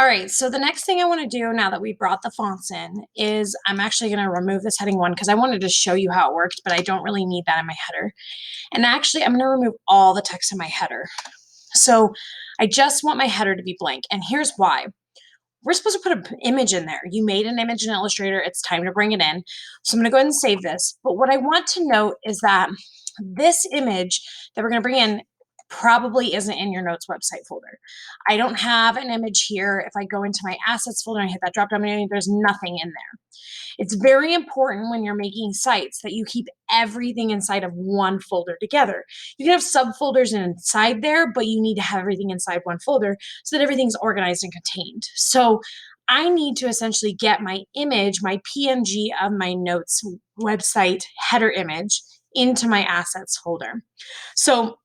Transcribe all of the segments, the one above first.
right, so the next thing I want to do now that we brought the fonts in is I'm actually going to remove this heading one because I wanted to show you how it worked, but I don't really need that in my header. And actually, I'm going to remove all the text in my header. So I just want my header to be blank. And here's why. We're supposed to put an image in there. You made an image in Illustrator. It's time to bring it in. So I'm going to go ahead and save this. But what I want to note is that this image that we're going to bring in probably isn't in your notes website folder. I don't have an image here. If I go into my assets folder and I hit that drop down menu, there's nothing in there. It's very important when you're making sites that you keep everything inside of one folder together. You can have subfolders inside there, but you need to have everything inside one folder so that everything's organized and contained. So I need to essentially get my image, my PNG of my notes website header image into my assets folder. So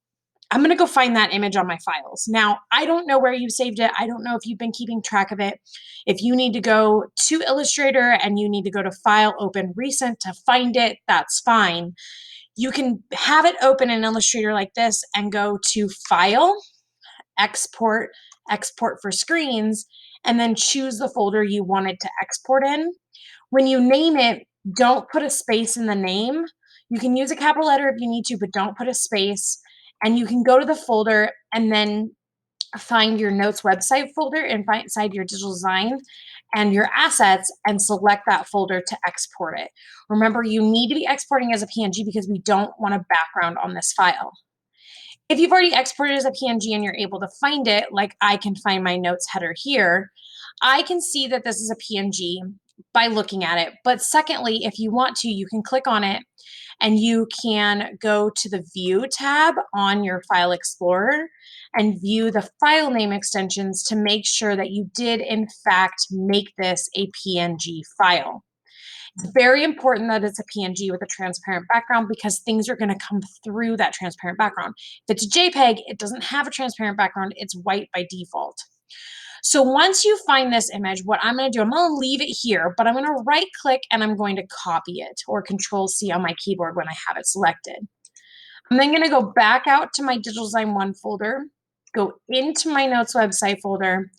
I'm going to go find that image on my files. Now, I don't know where you saved it. I don't know if you've been keeping track of it. If you need to go to Illustrator and you need to go to File, Open, Recent to find it, that's fine. You can have it open in Illustrator like this and go to File, Export, Export for Screens, and then choose the folder you want it to export in. When you name it, don't put a space in the name. You can use a capital letter if you need to, but don't put a space. And you can go to the folder and then find your notes website folder inside your digital design and your assets and select that folder to export it. Remember, you need to be exporting as a PNG because we don't want a background on this file. If you've already exported as a PNG and you're able to find it, like I can find my notes header here, I can see that this is a PNG by looking at it. But secondly, if you want to, you can click on it and you can go to the View tab on your File Explorer and view the file name extensions to make sure that you did, in fact, make this a PNG file. It's very important that it's a PNG with a transparent background because things are going to come through that transparent background. If it's a JPEG, it doesn't have a transparent background. It's white by default. So once you find this image, what I'm going to do, I'm going to leave it here, but I'm going to right click and I'm going to copy it, or Control C on my keyboard when I have it selected. I'm then going to go back out to my Digital Design 1 folder, go into my Notes website folder,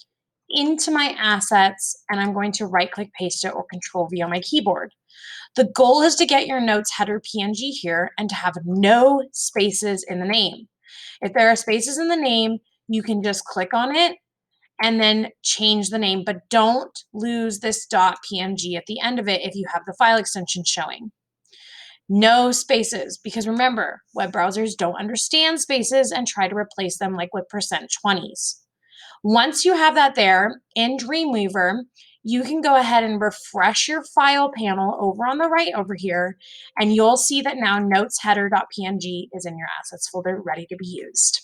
into my assets, and I'm going to right click, paste it, or Control V on my keyboard. The goal is to get your notes header PNG here and to have no spaces in the name. If there are spaces in the name, you can just click on it and then change the name, but don't lose this .png at the end of it if you have the file extension showing. No spaces, because remember, web browsers don't understand spaces and try to replace them like with %20s. Once you have that there in Dreamweaver, you can go ahead and refresh your file panel over on the right over here, and you'll see that now notes header.png is in your assets folder ready to be used.